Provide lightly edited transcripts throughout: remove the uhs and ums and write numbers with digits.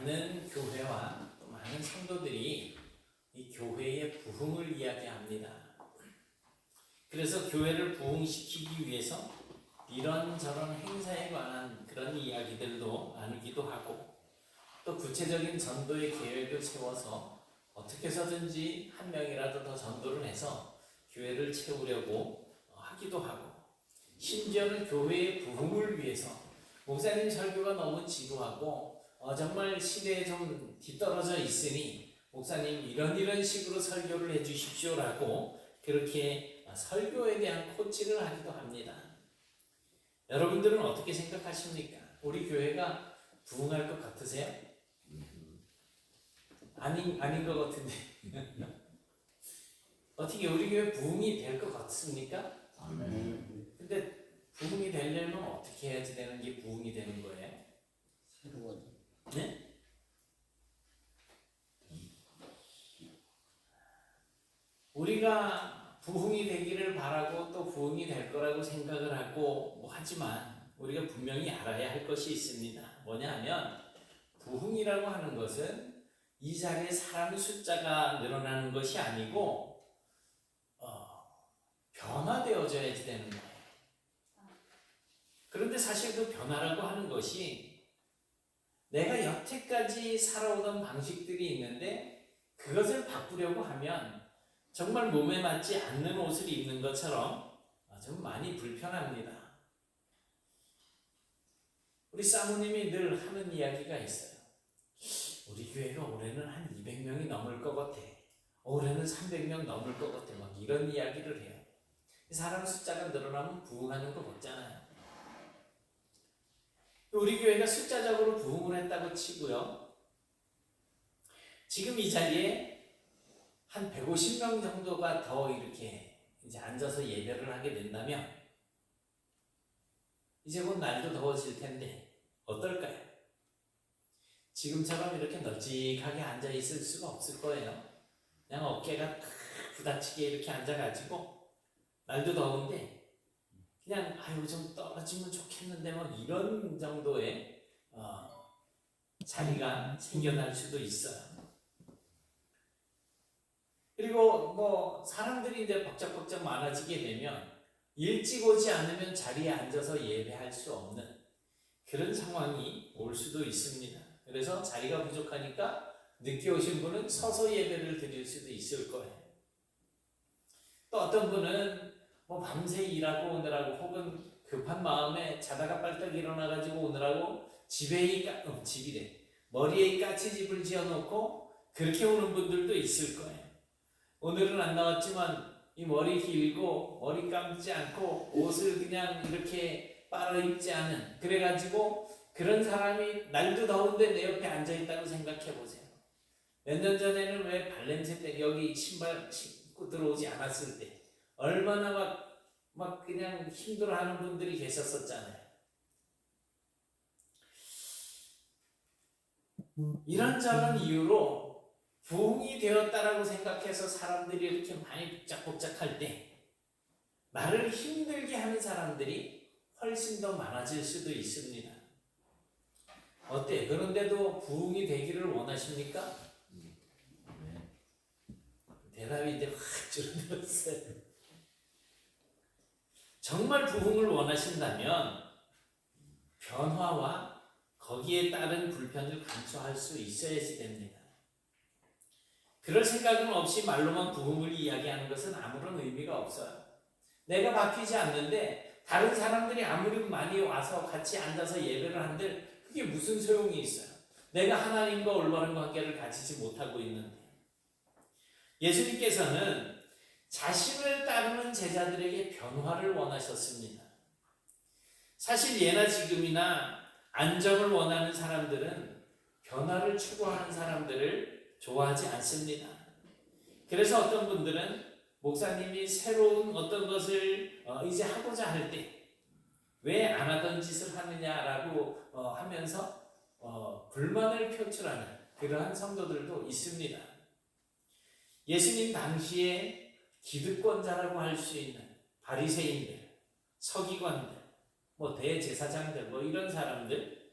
많은 교회와 또 많은 성도들이 이 교회의 부흥을 이야기합니다. 그래서 교회를 부흥시키기 위해서 이런저런 행사에 관한 그런 이야기들도 나누기도 하고, 또 구체적인 전도의 계획을 세워서 어떻게 해서든지 한 명이라도 더 전도를 해서 교회를 채우려고 하기도 하고, 심지어는 교회의 부흥을 위해서 목사님 설교가 너무 지루하고 정말 시대에 좀 뒤떨어져 있으니 목사님 이런 식으로 설교를 해주십시오라고 그렇게 설교에 대한 코치를 하기도 합니다. 여러분들은 어떻게 생각하십니까? 우리 교회가 부흥할 것 같으세요? 아닌 것 같은데 어떻게 우리 교회 부흥이 될 것 같습니까? 아멘. 근데 부흥이 되려면 어떻게 해야지 되는 게 부흥이 되는 거예요? 새로워져. 네? 우리가 부흥이 되기를 바라고 또 부흥이 될 거라고 생각을 하고 하지만 우리가 분명히 알아야 할 것이 있습니다. 뭐냐 하면 부흥이라고 하는 것은 이 자리에 사람 숫자가 늘어나는 것이 아니고 변화되어져야지 되는 거예요. 그런데 사실 그 변화라고 하는 것이 내가 여태까지 살아오던 방식들이 있는데 그것을 바꾸려고 하면 정말 몸에 맞지 않는 옷을 입는 것처럼 좀 많이 불편합니다. 우리 사모님이 늘 하는 이야기가 있어요. 우리 교회가 올해는 한 200명이 넘을 것 같아. 올해는 300명 넘을 것 같아. 막 이런 이야기를 해요. 사람 숫자가 늘어나면 부흥하는 거 없잖아요. 우리 교회가 숫자적으로 부흥을 했다고 치고요. 지금 이 자리에 한 150명 정도가 더 이렇게 이제 앉아서 예배를 하게 된다면 이제 곧 날도 더워질 텐데 어떨까요? 지금처럼 이렇게 널찍하게 앉아 있을 수가 없을 거예요. 그냥 어깨가 부닥치게 이렇게 앉아가지고 날도 더운데 그냥 아유 좀 떨어지면 좋겠는데 막 이런 정도의 자리가 생겨날 수도 있어요. 그리고 사람들이 이제 벅적벅적 많아지게 되면 일찍 오지 않으면 자리에 앉아서 예배할 수 없는 그런 상황이 올 수도 있습니다. 그래서 자리가 부족하니까 늦게 오신 분은 서서 예배를 드릴 수도 있을 거예요. 또 어떤 분은 밤새 일하고 오느라고 혹은 급한 마음에 자다가 빨딱 일어나가지고 오느라고 머리에 까치집을 지어놓고 그렇게 오는 분들도 있을 거예요. 오늘은 안 나왔지만 이 머리 길고 머리 감지 않고 옷을 그냥 이렇게 빨아 입지 않은 그래가지고 그런 사람이 날도 더운데 내 옆에 앉아있다고 생각해보세요. 몇 년 전에는 왜 발냄새 때 여기 신발 신고 들어오지 않았을 때 얼마나 막 그냥 힘들어하는 분들이 계셨었잖아요. 이런저런 이유로 부흥이 되었다라고 생각해서 사람들이 이렇게 많이 복작복작할 때 나를 힘들게 하는 사람들이 훨씬 더 많아질 수도 있습니다. 어때? 그런데도 부흥이 되기를 원하십니까? 대답이 이제 확 줄어들었어요. 정말 부흥을 원하신다면 변화와 거기에 따른 불편을 감수할 수 있어야지 됩니다. 그럴 생각은 없이 말로만 부흥을 이야기하는 것은 아무런 의미가 없어요. 내가 바뀌지 않는데 다른 사람들이 아무리 많이 와서 같이 앉아서 예배를 한들 그게 무슨 소용이 있어요. 내가 하나님과 올바른 관계를 가지지 못하고 있는데. 예수님께서는 자신을 따르는 제자들에게 변화를 원하셨습니다. 사실 예나 지금이나 안정을 원하는 사람들은 변화를 추구하는 사람들을 좋아하지 않습니다. 그래서 어떤 분들은 목사님이 새로운 어떤 것을 이제 하고자 할 때 왜 안 하던 짓을 하느냐라고 하면서 불만을 표출하는 그러한 성도들도 있습니다. 예수님 당시에 기득권자라고 할 수 있는 바리새인들, 서기관들, 대제사장들 이런 사람들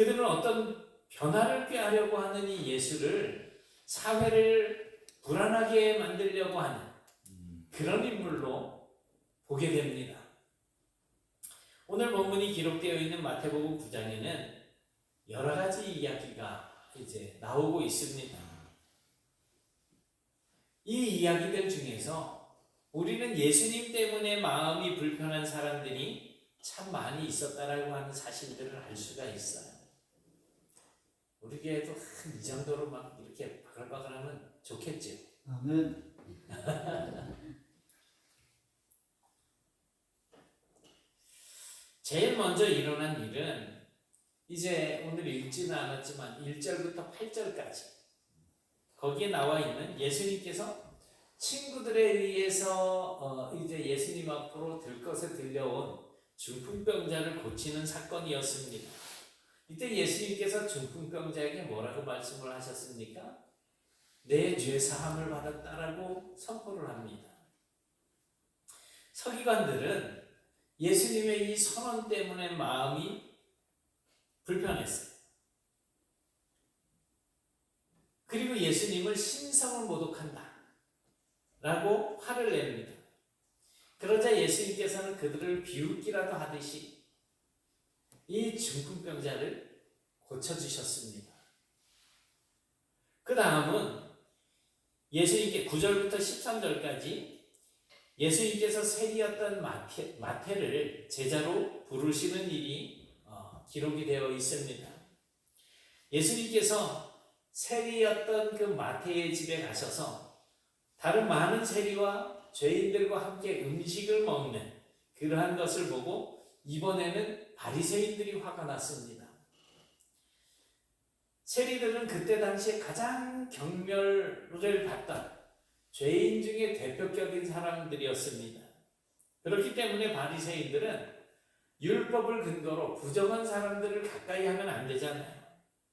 그들은 어떤 변화를 꾀하려고 하는 이 예수를 사회를 불안하게 만들려고 하는 그런 인물로 보게 됩니다. 오늘 본문이 기록되어 있는 마태복음 9장에는 여러 가지 이야기가 이제 나오고 있습니다. 이 이야기들 중에서 우리는 예수님 때문에 마음이 불편한 사람들이 참 많이 있었다라고 하는 사실들을 알 수가 있어요. 우리 교회도 이 정도로 막 이렇게 바글바글하면 좋겠죠. 아멘. 제일 먼저 일어난 일은 이제 오늘 읽지는 않았지만 1절부터 8절까지 거기에 나와 있는 예수님께서 친구들에 의해서 이제 예수님 앞으로 들것에 들려온 중풍병자를 고치는 사건이었습니다. 이때 예수님께서 중풍병자에게 뭐라고 말씀을 하셨습니까? 내 죄 사함을 받았다라고 선포를 합니다. 서기관들은 예수님의 이 선언 때문에 마음이 불편했어요. 그리고 예수님을 신성을 모독한다 라고 화를 냅니다. 그러자 예수님께서는 그들을 비웃기라도 하듯이 이 중풍병자를 고쳐주셨습니다. 그 다음은 예수님께 9절부터 13절까지 예수님께서 세리였던 마태를 제자로 부르시는 일이 기록이 되어 있습니다. 예수님께서 세리였던 그 마태의 집에 가셔서 다른 많은 세리와 죄인들과 함께 음식을 먹는 그러한 것을 보고 이번에는 바리새인들이 화가 났습니다. 세리들은 그때 당시에 가장 경멸을 받던 죄인 중에 대표격인 사람들이었습니다. 그렇기 때문에 바리새인들은 율법을 근거로 부정한 사람들을 가까이 하면 안 되잖아요.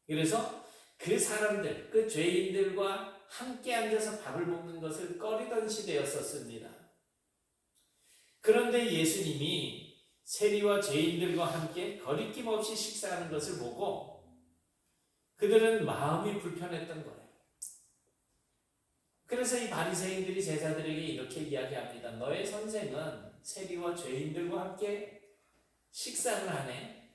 그래서 그 사람들, 그 죄인들과 함께 앉아서 밥을 먹는 것을 꺼리던 시대였었습니다. 그런데 예수님이 세리와 죄인들과 함께 거리낌 없이 식사하는 것을 보고 그들은 마음이 불편했던 거예요. 그래서 이 바리새인들이 제자들에게 이렇게 이야기합니다. 너의 선생은 세리와 죄인들과 함께 식사를 하네.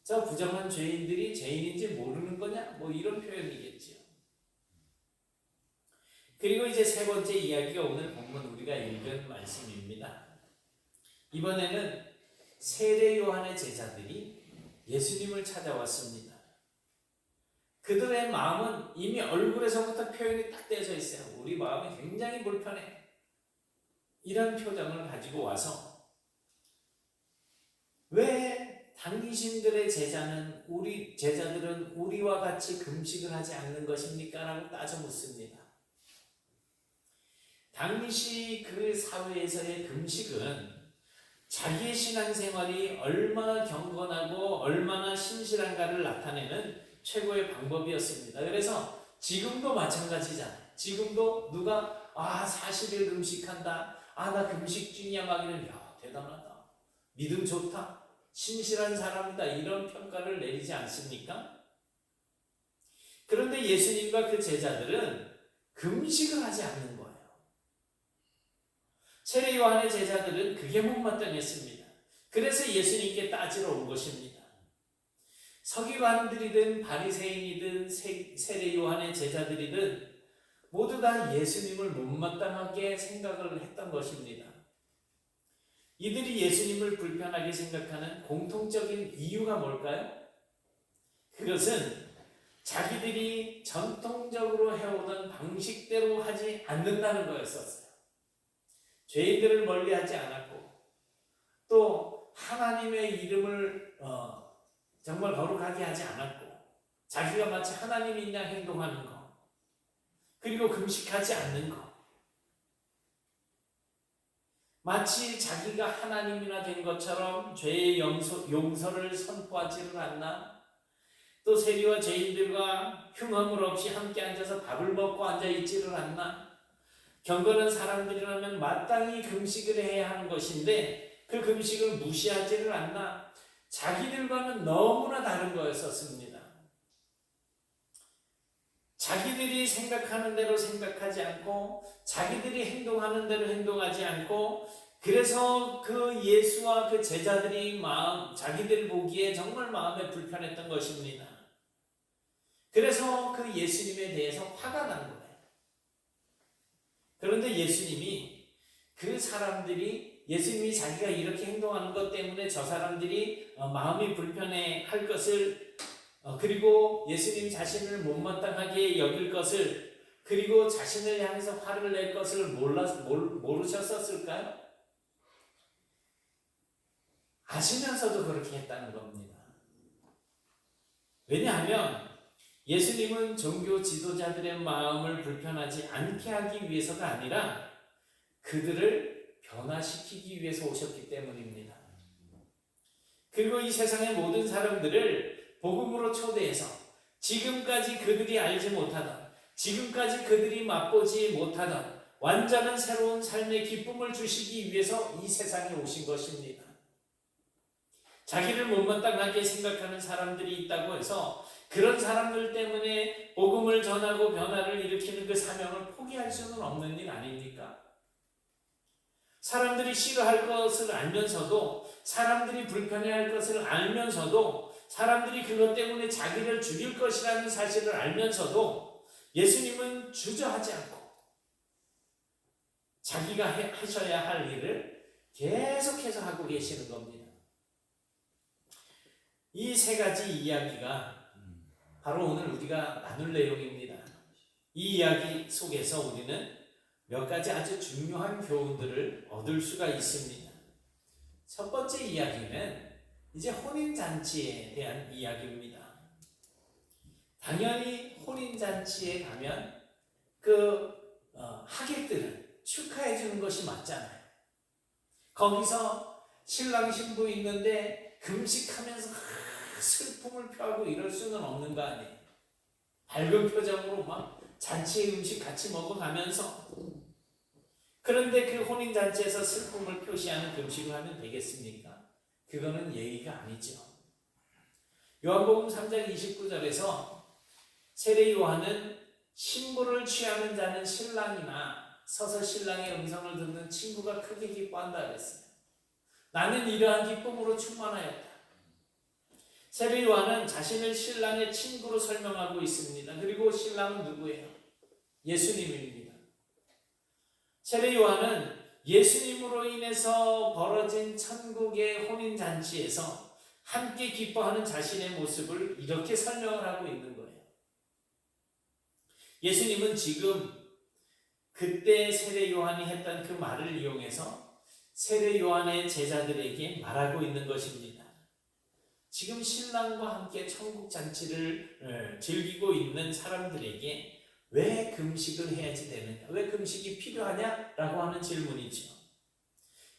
저 부정한 죄인들이 죄인인지 모르는 거냐? 뭐 이런 표현이겠죠. 그리고 이제 세 번째 이야기가 오늘 본문 우리가 읽은 말씀입니다. 이번에는 세례 요한의 제자들이 예수님을 찾아왔습니다. 그들의 마음은 이미 얼굴에서부터 표현이 딱 떼져 있어요. 우리 마음이 굉장히 불편해. 이런 표정을 가지고 와서 왜 당신들의 제자들은 우리와 같이 금식을 하지 않는 것입니까? 라고 따져 묻습니다. 당시 그 사회에서의 금식은 자기의 신앙생활이 얼마나 경건하고 얼마나 신실한가를 나타내는 최고의 방법이었습니다. 그래서 지금도 마찬가지잖아요. 지금도 누가 40일 금식한다. 나 금식 중이야 막 이러면 야 대단하다. 믿음 좋다. 신실한 사람이다. 이런 평가를 내리지 않습니까? 그런데 예수님과 그 제자들은 금식을 하지 않는 거예요. 세례 요한의 제자들은 그게 못마땅했습니다. 그래서 예수님께 따지러 온 것입니다. 서기관들이든 바리새인이든 세례 요한의 제자들이든 모두 다 예수님을 못마땅하게 생각을 했던 것입니다. 이들이 예수님을 불편하게 생각하는 공통적인 이유가 뭘까요? 그것은 자기들이 전통적으로 해오던 방식대로 하지 않는다는 거였었어요. 죄인들을 멀리하지 않았고 또 하나님의 이름을 정말 거룩하게 하지 않았고 자기가 마치 하나님인 양 행동하는 것 그리고 금식하지 않는 것 마치 자기가 하나님이나 된 것처럼 죄의 용서를 선포하지를 않나 또 세리와 죄인들과 흉허물 없이 함께 앉아서 밥을 먹고 앉아있지를 않나 경건한 사람들이라면 마땅히 금식을 해야 하는 것인데 그 금식을 무시하지를 않나 자기들과는 너무나 다른 거였었습니다. 자기들이 생각하는 대로 생각하지 않고 자기들이 행동하는 대로 행동하지 않고 그래서 그 예수와 그 제자들이 자기들 보기에 정말 마음에 불편했던 것입니다. 그래서 그 예수님에 대해서 화가 난 거예요. 그런데 예수님이 그 사람들이 예수님이 자기가 이렇게 행동하는 것 때문에 저 사람들이 마음이 불편해 할 것을 그리고 예수님 자신을 못마땅하게 여길 것을 그리고 자신을 향해서 화를 낼 것을 모르셨었을까요? 아시면서도 그렇게 했다는 겁니다. 왜냐하면 예수님은 종교 지도자들의 마음을 불편하지 않게 하기 위해서가 아니라 그들을 변화시키기 위해서 오셨기 때문입니다. 그리고 이 세상의 모든 사람들을 복음으로 초대해서 지금까지 그들이 알지 못하던 지금까지 그들이 맛보지 못하던 완전한 새로운 삶의 기쁨을 주시기 위해서 이 세상에 오신 것입니다. 자기를 못마땅하게 생각하는 사람들이 있다고 해서 그런 사람들 때문에 복음을 전하고 변화를 일으키는 그 사명을 포기할 수는 없는 일 아닙니까? 사람들이 싫어할 것을 알면서도 사람들이 불편해할 것을 알면서도 사람들이 그것 때문에 자기를 죽일 것이라는 사실을 알면서도 예수님은 주저하지 않고 자기가 하셔야 할 일을 계속해서 하고 계시는 겁니다. 이 세 가지 이야기가 바로 오늘 우리가 나눌 내용입니다. 이 이야기 속에서 우리는 몇 가지 아주 중요한 교훈들을 얻을 수가 있습니다. 첫 번째 이야기는 이제 혼인잔치에 대한 이야기입니다. 당연히 혼인잔치에 가면 하객들은 축하해 주는 것이 맞잖아요. 거기서 신랑 신부 있는데 금식하면서 슬픔을 표하고 이럴 수는 없는 거 아니에요. 밝은 표정으로 막 잔치의 음식 같이 먹어가면서 그런데 그 혼인잔치에서 슬픔을 표시하는 금식을 하면 되겠습니까? 그거는 예의가 아니죠. 요한복음 3장 29절에서 세례 요한은 신부를 취하는 자는 신랑이나 서서 신랑의 음성을 듣는 친구가 크게 기뻐한다 그랬어요. 나는 이러한 기쁨으로 충만하였다. 세례 요한은 자신을 신랑의 친구로 설명하고 있습니다. 그리고 신랑은 누구예요? 예수님입니다. 세례 요한은 예수님으로 인해서 벌어진 천국의 혼인잔치에서 함께 기뻐하는 자신의 모습을 이렇게 설명을 하고 있는 거예요. 예수님은 지금 그때 세례 요한이 했던 그 말을 이용해서 세례 요한의 제자들에게 말하고 있는 것입니다. 지금 신랑과 함께 천국 잔치를 즐기고 있는 사람들에게 왜 금식을 해야지 되느냐? 왜 금식이 필요하냐? 라고 하는 질문이죠.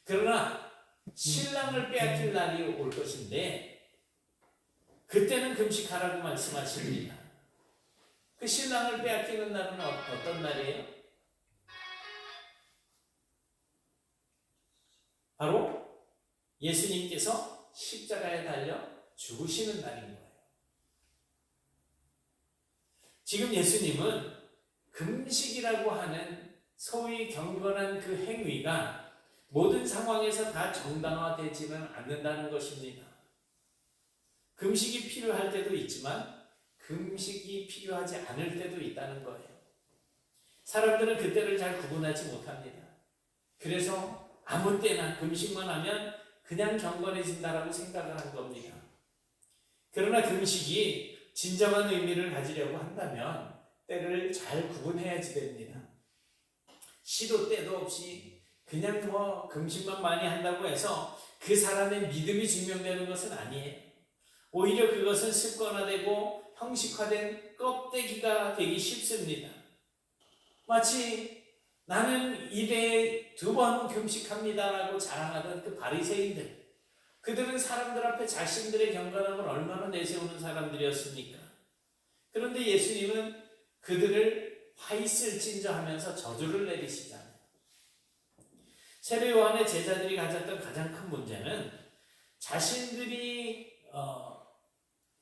그러나 신랑을 빼앗길 날이 올 것인데 그때는 금식하라고 말씀하십니다. 그 신랑을 빼앗기는 날은 어떤 날이에요? 바로 예수님께서 십자가에 달려 죽으시는 날인 거예요. 지금 예수님은 금식이라고 하는 소위 경건한 그 행위가 모든 상황에서 다 정당화되지는 않는다는 것입니다. 금식이 필요할 때도 있지만 금식이 필요하지 않을 때도 있다는 거예요. 사람들은 그때를 잘 구분하지 못합니다. 그래서 아무 때나 금식만 하면 그냥 경건해진다라고 생각을 한 겁니다. 그러나 금식이 진정한 의미를 가지려고 한다면 때를 잘 구분해야지 됩니다. 시도 때도 없이 그냥 금식만 많이 한다고 해서 그 사람의 믿음이 증명되는 것은 아니에요. 오히려 그것은 습관화되고 형식화된 껍데기가 되기 쉽습니다. 마치 나는 일에 2번 금식합니다라고 자랑하던 그 바리새인들, 그들은 사람들 앞에 자신들의 경건함을 얼마나 내세우는 사람들이었습니까? 그런데 예수님은 그들을 화 있을진저 하면서 저주를 내리시잖아요. 세례 요한의 제자들이 가졌던 가장 큰 문제는 자신들이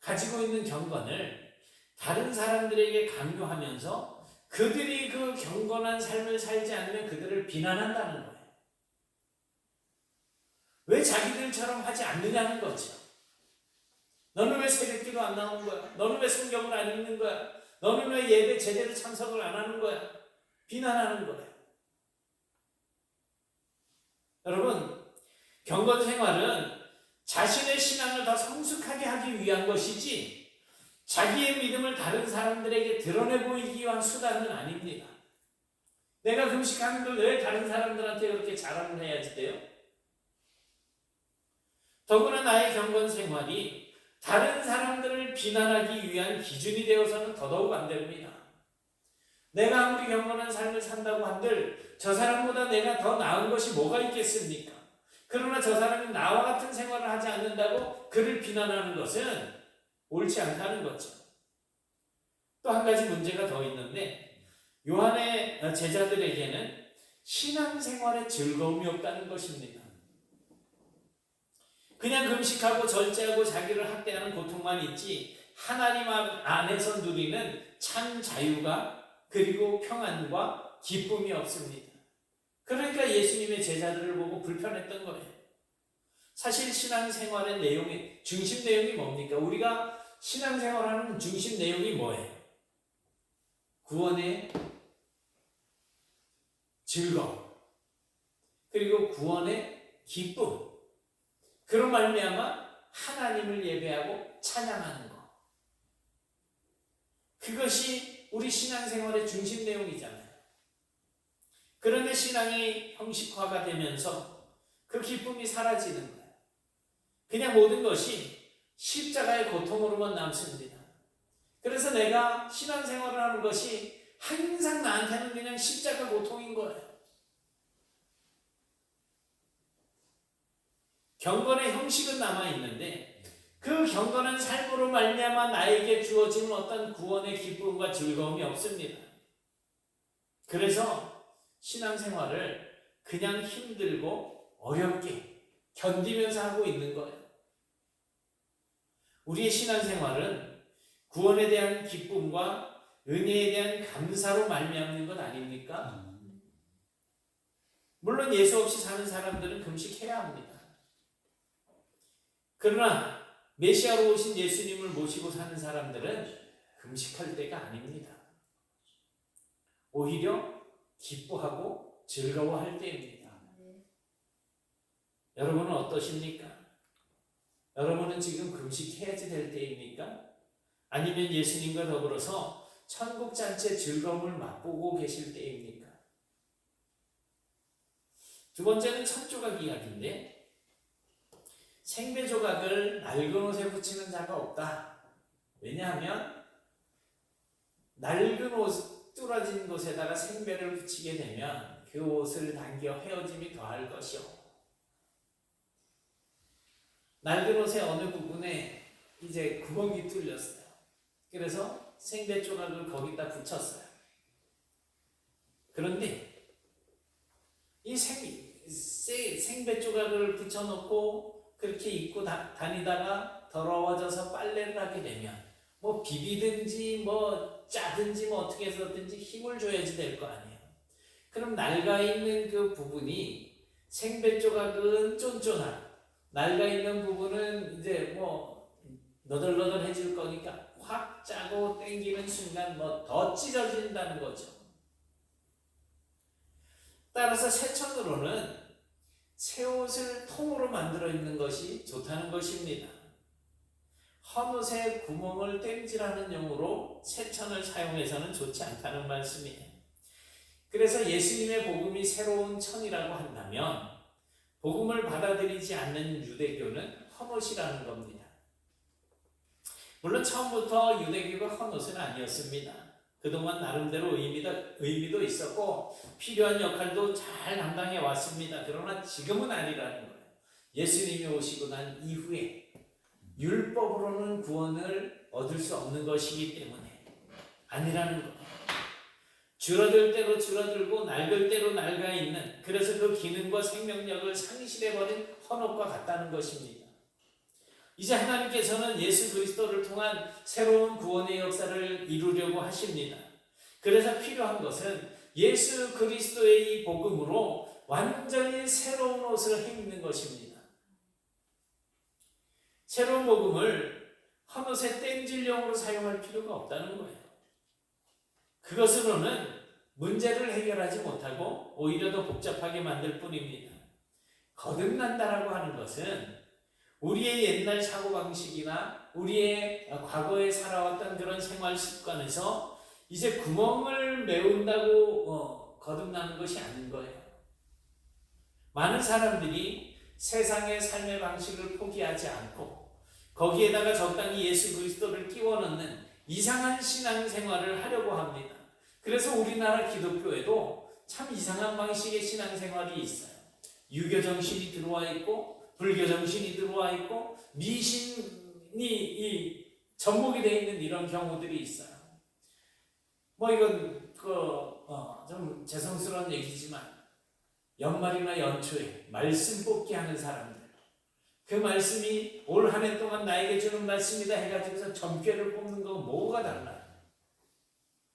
가지고 있는 경건을 다른 사람들에게 강요하면서 그들이 그 경건한 삶을 살지 않으면 그들을 비난한다는 거예요. 왜 자기들처럼 하지 않느냐는 거죠. 너는 왜 새벽기도 안 나오는 거야? 너는 왜 성경을 안 읽는 거야? 너는 왜 예배 제대로 참석을 안 하는 거야? 비난하는 거예요. 여러분, 경건 생활은 자신의 신앙을 더 성숙하게 하기 위한 것이지 자기의 믿음을 다른 사람들에게 드러내 보이기 위한 수단은 아닙니다. 내가 금식하는 걸 왜 다른 사람들한테 그렇게 자랑을 해야지 돼요? 더구나 나의 경건 생활이 다른 사람들을 비난하기 위한 기준이 되어서는 더더욱 안 됩니다. 내가 아무리 경건한 삶을 산다고 한들 저 사람보다 내가 더 나은 것이 뭐가 있겠습니까? 그러나 저 사람이 나와 같은 생활을 하지 않는다고 그를 비난하는 것은 옳지 않다는 거죠. 또 한 가지 문제가 더 있는데 요한의 제자들에게는 신앙생활에 즐거움이 없다는 것입니다. 그냥 금식하고 절제하고 자기를 학대하는 고통만 있지 하나님 안에서 누리는 참 자유가 그리고 평안과 기쁨이 없습니다. 그러니까 예수님의 제자들을 보고 불편했던 거예요. 사실 신앙생활의 내용이 중심 내용이 뭡니까? 우리가 신앙생활하는 중심 내용이 뭐예요? 구원의 즐거움 그리고 구원의 기쁨 그로 말미암아 하나님을 예배하고 찬양하는 것 그것이 우리 신앙생활의 중심 내용이잖아요. 그런데 신앙이 형식화가 되면서 그 기쁨이 사라지는 거예요. 그냥 모든 것이 십자가의 고통으로만 남습니다. 그래서 내가 신앙생활을 하는 것이 항상 나한테는 그냥 십자가 고통인 거예요. 경건의 형식은 남아있는데 그 경건한 삶으로 말미암아 나에게 주어지는 어떤 구원의 기쁨과 즐거움이 없습니다. 그래서 신앙생활을 그냥 힘들고 어렵게 견디면서 하고 있는 거예요. 우리의 신앙생활은 구원에 대한 기쁨과 은혜에 대한 감사로 말미암는 것 아닙니까? 물론 예수 없이 사는 사람들은 금식해야 합니다. 그러나 메시아로 오신 예수님을 모시고 사는 사람들은 금식할 때가 아닙니다. 오히려 기뻐하고 즐거워할 때입니다. 여러분은 어떠십니까? 여러분은 지금 금식해야지 될 때입니까? 아니면 예수님과 더불어서 천국 잔치의 즐거움을 맛보고 계실 때입니까? 두 번째는 첫조각 이야기인데 생배 조각을 낡은 옷에 붙이는 자가 없다. 왜냐하면 낡은 옷 뚫어진 곳에다가 생배를 붙이게 되면 그 옷을 당겨 헤어짐이 더할 것이요. 낡은 옷의 어느 부분에 이제 구멍이 뚫렸어요. 그래서 생배 조각을 거기다 붙였어요. 그런데 이 생배 조각을 붙여놓고 그렇게 입고 다니다가 더러워져서 빨래를 하게 되면 뭐 비비든지 뭐 짜든지 뭐 어떻게 해서든지 힘을 줘야지 될 거 아니에요. 그럼 낡아있는 그 부분이 생배 조각은 쫀쫀하고 낡아있는 부분은 이제 뭐 너덜너덜해질 거니까 확 짜고 당기는 순간 뭐 더 찢어진다는 거죠. 따라서 새천으로는 새 옷을 통으로 만들어 입는 것이 좋다는 것입니다. 헌옷에 구멍을 땜질하는 용으로 새천을 사용해서는 좋지 않다는 말씀이에요. 그래서 예수님의 복음이 새로운 천이라고 한다면 복음을 받아들이지 않는 유대교는 헌옷이라는 겁니다. 물론 처음부터 유대교가 헌옷은 아니었습니다. 그동안 나름대로 의미도 있었고 필요한 역할도 잘 감당해 왔습니다. 그러나 지금은 아니라는 거예요. 예수님이 오시고 난 이후에 율법으로는 구원을 얻을 수 없는 것이기 때문에 아니라는 거예요. 줄어들 대로 줄어들고 낡을 대로 낡아 있는 그래서 그 기능과 생명력을 상실해버린 헌옷과 같다는 것입니다. 이제 하나님께서는 예수 그리스도를 통한 새로운 구원의 역사를 이루려고 하십니다. 그래서 필요한 것은 예수 그리스도의 이 복음으로 완전히 새로운 옷을 입는 것입니다. 새로운 복음을 헛옷의 땜질용으로 사용할 필요가 없다는 거예요. 그것으로는 문제를 해결하지 못하고 오히려 더 복잡하게 만들 뿐입니다. 거듭난다라고 하는 것은 우리의 옛날 사고방식이나 우리의 과거에 살아왔던 그런 생활 습관에서 이제 구멍을 메운다고 거듭나는 것이 아닌 거예요. 많은 사람들이 세상의 삶의 방식을 포기하지 않고 거기에다가 적당히 예수 그리스도를 끼워 넣는 이상한 신앙생활을 하려고 합니다. 그래서 우리나라 기독교에도 참 이상한 방식의 신앙생활이 있어요. 유교 정신이 들어와 있고 불교 정신이 들어와 있고 미신이 접목이 되어 있는 이런 경우들이 있어요. 뭐 이건 좀 죄송스러운 얘기지만 연말이나 연초에 말씀 뽑기 하는 사람들, 그 말씀이 올 한 해 동안 나에게 주는 말씀이다 해가지고서 점괘를 뽑는 거 뭐가 달라요?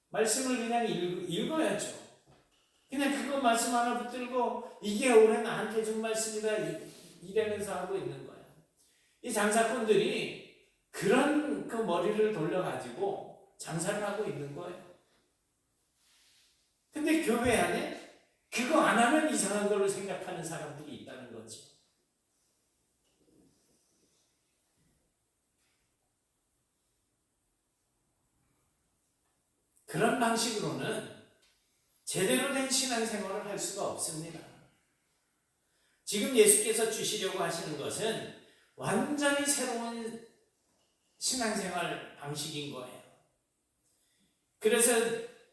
말씀을 그냥 읽어야죠. 그냥 그거 말씀 하나 붙들고 이게 올해 나한테 준 말씀이다 이러면서 하고 있는 거예요. 이 장사꾼들이 그런 그 머리를 돌려가지고 장사를 하고 있는 거예요. 근데 교회 안에 그거 안 하면 이상한 걸로 생각하는 사람들이 있다는 거죠. 그런 방식으로는 제대로 된 신앙생활을 할 수가 없습니다. 지금 예수께서 주시려고 하시는 것은 완전히 새로운 신앙생활 방식인 거예요. 그래서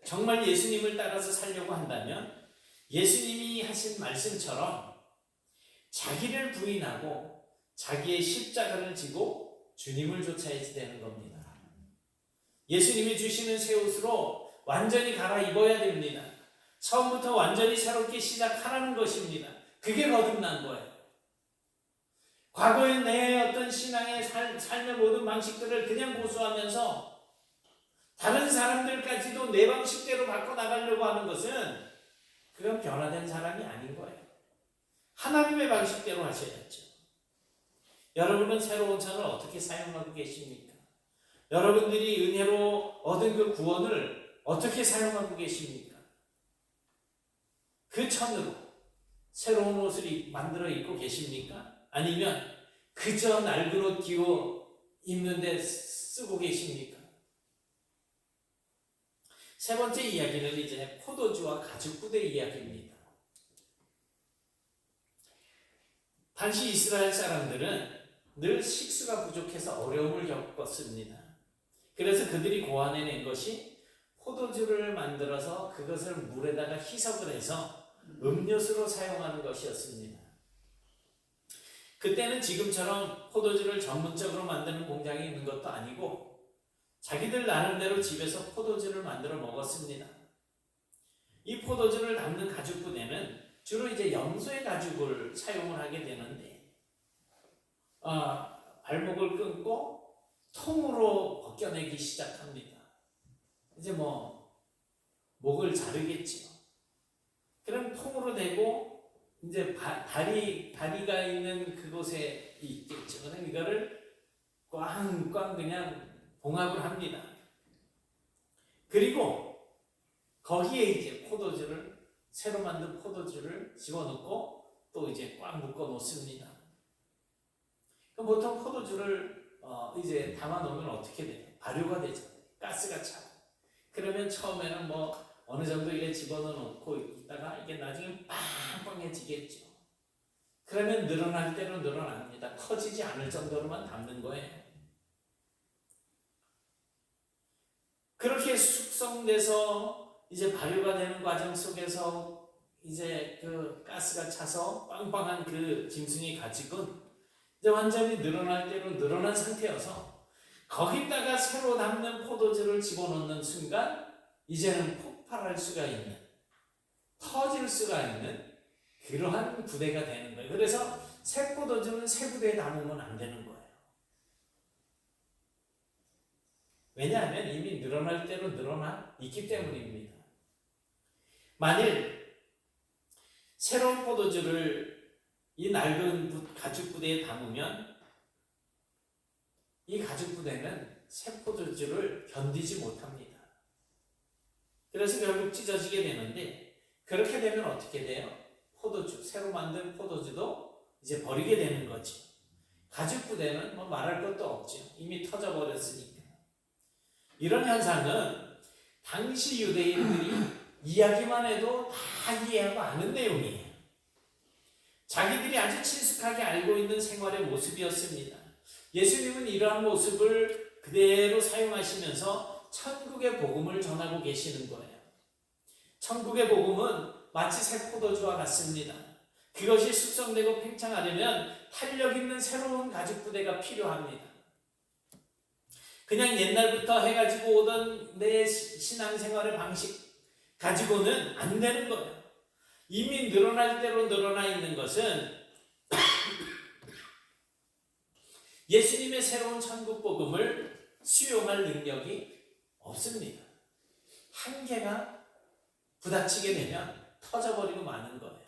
정말 예수님을 따라서 살려고 한다면 예수님이 하신 말씀처럼 자기를 부인하고 자기의 십자가를 지고 주님을 쫓아야지 되는 겁니다. 예수님이 주시는 새 옷으로 완전히 갈아입어야 됩니다. 처음부터 완전히 새롭게 시작하라는 것입니다. 그게 거듭난 거예요. 과거의 내 어떤 신앙의 삶의 모든 방식들을 그냥 고수하면서 다른 사람들까지도 내 방식대로 바꿔나가려고 하는 것은 그건 변화된 사람이 아닌 거예요. 하나님의 방식대로 하셔야죠. 여러분은 새로운 천을 어떻게 사용하고 계십니까? 여러분들이 은혜로 얻은 그 구원을 어떻게 사용하고 계십니까? 그 천으로 새로운 옷을 만들어 입고 계십니까? 아니면 그저 낡은 옷 기워 입는데 쓰고 계십니까? 세 번째 이야기는 이제 포도주와 가죽부대 이야기입니다. 당시 이스라엘 사람들은 늘 식수가 부족해서 어려움을 겪었습니다. 그래서 그들이 고안해낸 것이 포도주를 만들어서 그것을 물에다가 희석을 해서 음료수로 사용하는 것이었습니다. 그때는 지금처럼 포도주를 전문적으로 만드는 공장이 있는 것도 아니고 자기들 나름대로 집에서 포도주를 만들어 먹었습니다. 이 포도주를 담는 가죽부대는 주로 이제 염소의 가죽을 사용을 하게 되는데 발목을 끊고 통으로 벗겨내기 시작합니다. 이제 목을 자르겠죠. 그럼 통으로 대고 이제 다리가 있는 그곳에 있겠죠. 그럼 이거를 꽝꽝 그냥 봉합을 합니다. 그리고 거기에 이제 새로 만든 포도주를 집어넣고 또 이제 꽉 묶어 놓습니다. 그럼 보통 포도주를 이제 담아 놓으면 어떻게 돼요? 발효가 되죠. 가스가 차고. 그러면 처음에는 어느 정도 이게 집어넣고 있다가 이게 나중에 빵빵해지겠죠. 그러면 늘어날 대로 늘어납니다. 커지지 않을 정도로만 담는 거예요. 그렇게 숙성돼서 이제 발효가 되는 과정 속에서 이제 그 가스가 차서 빵빵한 그 짐승의 가죽은 이제 완전히 늘어날 대로 늘어난 상태여서 거기다가 새로 담는 포도주를 집어넣는 순간 이제는 폭발할 수가 있는, 터질 수가 있는 그러한 부대가 되는 거예요. 그래서 새 포도주는 새 부대에 담으면 안 되는 거예요. 왜냐하면 이미 늘어날 대로 늘어나 있기 때문입니다. 만일 새로운 포도주를 이 낡은 가죽 부대에 담으면 이 가죽 부대는 새 포도주를 견디지 못합니다. 그래서 결국 찢어지게 되는데, 그렇게 되면 어떻게 돼요? 포도주, 새로 만든 포도주도 이제 버리게 되는 거죠. 가죽 부대는 뭐 말할 것도 없죠. 이미 터져버렸으니까. 이런 현상은 당시 유대인들이 이야기만 해도 다 이해하고 아는 내용이에요. 자기들이 아주 친숙하게 알고 있는 생활의 모습이었습니다. 예수님은 이러한 모습을 그대로 사용하시면서 천국의 복음을 전하고 계시는 거예요. 천국의 복음은 마치 새 포도주와 같습니다. 그것이 숙성되고 팽창하려면 탄력 있는 새로운 가죽 부대가 필요합니다. 그냥 옛날부터 해가지고 오던 내 신앙생활의 방식 가지고는 안 되는 거예요. 이미 늘어날 대로 늘어나 있는 것은 예수님의 새로운 천국 복음을 수용할 능력이 없습니다. 한계가 부닥치게 되면 터져버리고 마는 거예요.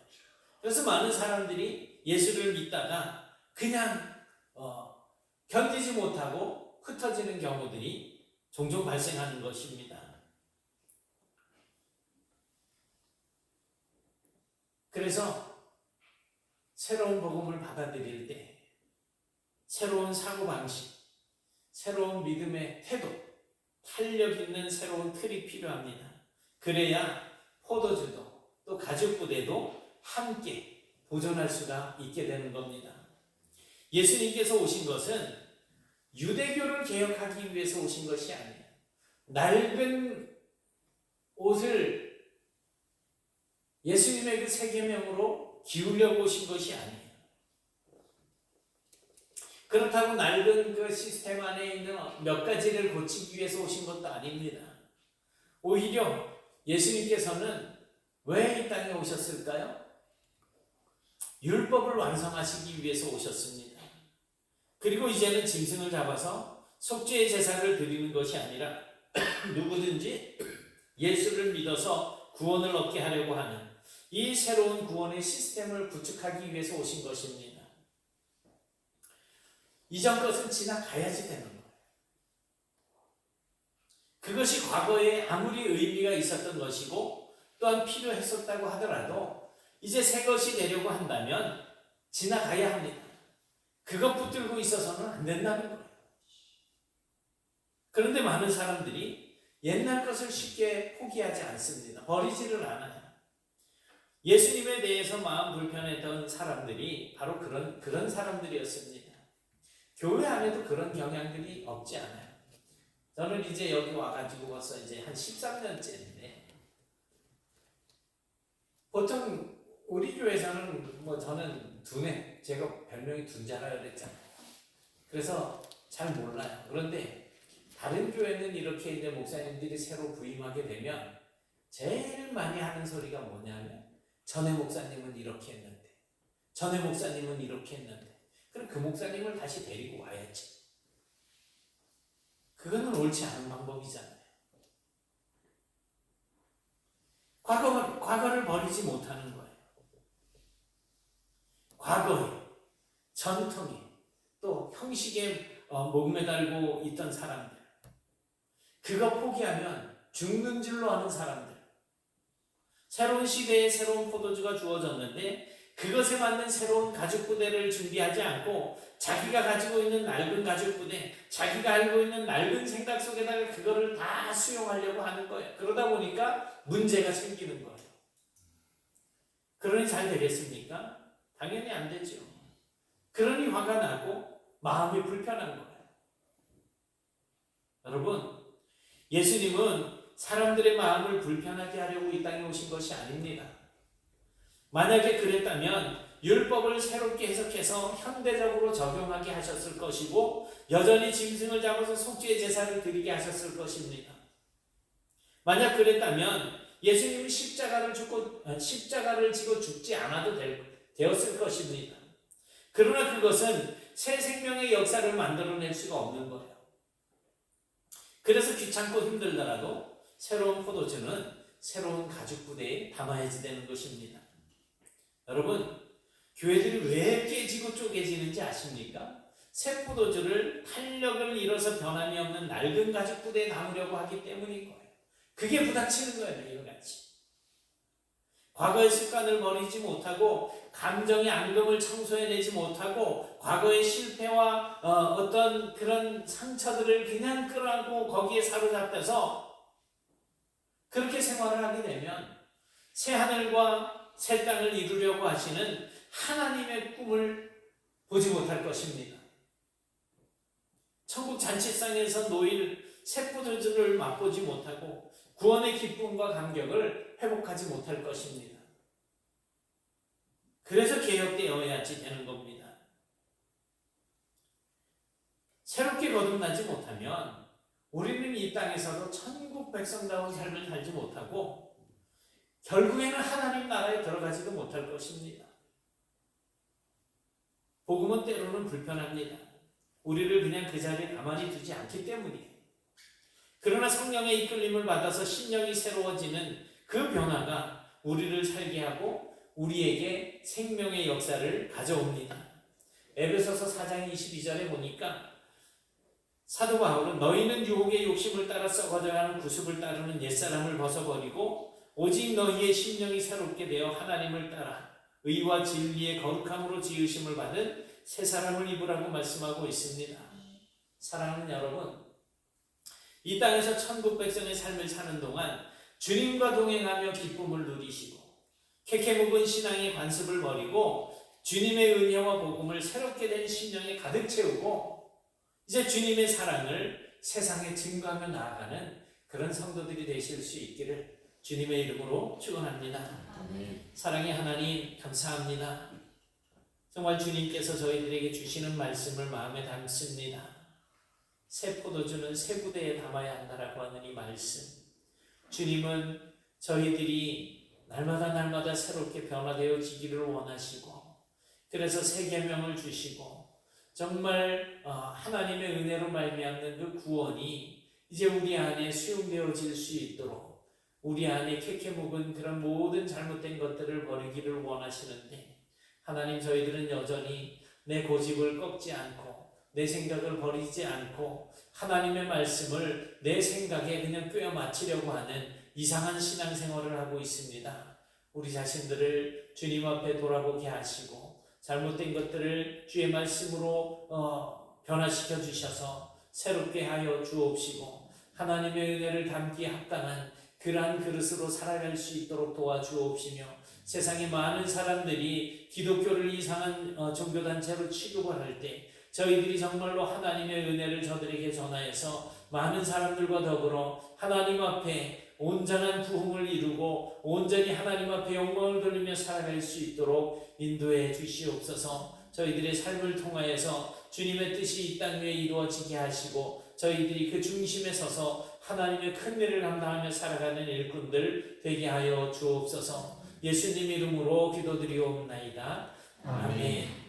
그래서 많은 사람들이 예수를 믿다가 그냥 견디지 못하고 흩어지는 경우들이 종종 발생하는 것입니다. 그래서 새로운 복음을 받아들일 때 새로운 사고방식, 새로운 믿음의 태도, 탄력 있는 새로운 틀이 필요합니다. 그래야 포도주도 또 가죽 부대도 함께 보존할 수가 있게 되는 겁니다. 예수님께서 오신 것은 유대교를 개혁하기 위해서 오신 것이 아니에요. 낡은 옷을 예수님의 그 세계명으로 기우려고 오신 것이 아니에요. 그렇다고 낡은 그 시스템 안에 있는 몇 가지를 고치기 위해서 오신 것도 아닙니다. 오히려 예수님께서는 왜 이 땅에 오셨을까요? 율법을 완성하시기 위해서 오셨습니다. 그리고 이제는 짐승을 잡아서 속죄의 제사를 드리는 것이 아니라 누구든지 예수를 믿어서 구원을 얻게 하려고 하는 이 새로운 구원의 시스템을 구축하기 위해서 오신 것입니다. 이전 것은 지나가야지 되는 거예요. 그것이 과거에 아무리 의미가 있었던 것이고 또한 필요했었다고 하더라도 이제 새 것이 되려고 한다면 지나가야 합니다. 그것 붙들고 있어서는 안 된다는 거예요. 그런데 많은 사람들이 옛날 것을 쉽게 포기하지 않습니다. 버리지를 않아요. 예수님에 대해서 마음 불편했던 사람들이 바로 그런 사람들이었습니다. 교회 안에도 그런 경향들이 없지 않아요. 저는 이제 여기 와가지고 벌써 이제 한 13년째인데 보통 우리 교회에서는 뭐 저는 두뇌, 제가 별명이 둔자라 그랬잖아요. 그래서 잘 몰라요. 그런데 다른 교회는 이렇게 이제 목사님들이 새로 부임하게 되면 제일 많이 하는 소리가 뭐냐면 전에 목사님은 이렇게 했는데, 전에 목사님은 이렇게 했는데, 그럼 그 목사님을 다시 데리고 와야지. 그거는 옳지 않은 방법이잖아요. 과거를 버리지 못하는 거예요. 과거에, 전통에, 또 형식에 목매달고 있던 사람들, 그거 포기하면 죽는 줄로 아는 사람들, 새로운 시대에 새로운 포도주가 주어졌는데 그것에 맞는 새로운 가죽 부대를 준비하지 않고 자기가 가지고 있는 낡은 가죽 부대, 자기가 알고 있는 낡은 생각 속에다가 그거를 다 수용하려고 하는 거예요. 그러다 보니까 문제가 생기는 거예요. 그러니 잘 되겠습니까? 당연히 안 되죠. 그러니 화가 나고 마음이 불편한 거예요. 여러분, 예수님은 사람들의 마음을 불편하게 하려고 이 땅에 오신 것이 아닙니다. 만약에 그랬다면 율법을 새롭게 해석해서 현대적으로 적용하게 하셨을 것이고 여전히 짐승을 잡아서 속죄의 제사를 드리게 하셨을 것입니다. 만약 그랬다면 예수님은 십자가를 지고 죽지 않아도 되었을 것입니다. 그러나 그것은 새 생명의 역사를 만들어낼 수가 없는 거예요. 그래서 귀찮고 힘들더라도 새로운 포도주는 새로운 가죽 부대에 담아야지 되는 것입니다. 여러분, 교회들이 왜 깨지고 쪼개지는지 아십니까? 새 포도주를 탄력을 잃어서 변함이 없는 낡은 가죽 부대에 담으려고 하기 때문인 거예요. 그게 부닥치는 거예요, 이거같이. 과거의 습관을 버리지 못하고 감정의 앙금을 청소해내지 못하고 과거의 실패와 어떤 그런 상처들을 그냥 끌어안고 거기에 사로잡혀서 그렇게 생활을 하게 되면 새 하늘과 새 땅을 이루려고 하시는 하나님의 꿈을 보지 못할 것입니다. 천국 잔치상에서 놓일 새 포도주를 맛보지 못하고 구원의 기쁨과 감격을 회복하지 못할 것입니다. 그래서 개혁되어야지 되는 겁니다. 새롭게 거듭나지 못하면 우리는 이 땅에서도 천국 백성다운 삶을 살지 못하고 결국에는 하나님 나라에 들어가지도 못할 것입니다. 복음은 때로는 불편합니다. 우리를 그냥 그 자리에 가만히 두지 않기 때문이에요. 그러나 성령의 이끌림을 받아서 신령이 새로워지는 그 변화가 우리를 살게 하고 우리에게 생명의 역사를 가져옵니다. 에베소서 4장 22절에 보니까 사도 바울은 너희는 유혹의 욕심을 따라 썩어져가는 구습을 따르는 옛사람을 벗어버리고 오직 너희의 심령이 새롭게 되어 하나님을 따라 의와 진리의 거룩함으로 지으심을 받은 새 사람을 입으라고 말씀하고 있습니다. 사랑하는 여러분, 이 땅에서 천국 백성의 삶을 사는 동안 주님과 동행하며 기쁨을 누리시고 캐캐 묵은 신앙의 관습을 버리고 주님의 은혜와 복음을 새롭게 된 심령에 가득 채우고 이제 주님의 사랑을 세상에 증거하며 나아가는 그런 성도들이 되실 수 있기를 주님의 이름으로 축원합니다. 사랑의 하나님 감사합니다. 정말 주님께서 저희들에게 주시는 말씀을 마음에 담습니다. 새 포도주는 새 부대에 담아야 한다라고 하는 이 말씀, 주님은 저희들이 날마다 새롭게 변화되어지기를 원하시고 그래서 새 계명을 주시고 정말 하나님의 은혜로 말미암는 그 구원이 이제 우리 안에 수용되어질 수 있도록 우리 안에 캐캐 묵은 그런 모든 잘못된 것들을 버리기를 원하시는데 하나님, 저희들은 여전히 내 고집을 꺾지 않고 내 생각을 버리지 않고 하나님의 말씀을 내 생각에 그냥 꿰어 맞추려고 하는 이상한 신앙생활을 하고 있습니다. 우리 자신들을 주님 앞에 돌아보게 하시고 잘못된 것들을 주의 말씀으로 변화시켜 주셔서 새롭게 하여 주옵시고 하나님의 은혜를 담기에 합당한 그러한 그릇으로 살아갈 수 있도록 도와주옵시며 세상에 많은 사람들이 기독교를 이상한 종교단체로 취급을 할 때 저희들이 정말로 하나님의 은혜를 저들에게 전하여서 많은 사람들과 더불어 하나님 앞에 온전한 부흥을 이루고 온전히 하나님 앞에 영광을 돌리며 살아갈 수 있도록 인도해 주시옵소서. 저희들의 삶을 통하여서 주님의 뜻이 이 땅 위에 이루어지게 하시고 저희들이 그 중심에 서서 하나님의 큰 일을 감당하며 살아가는 일꾼들 되게 하여 주옵소서. 예수님 이름으로 기도드리옵나이다. 아멘.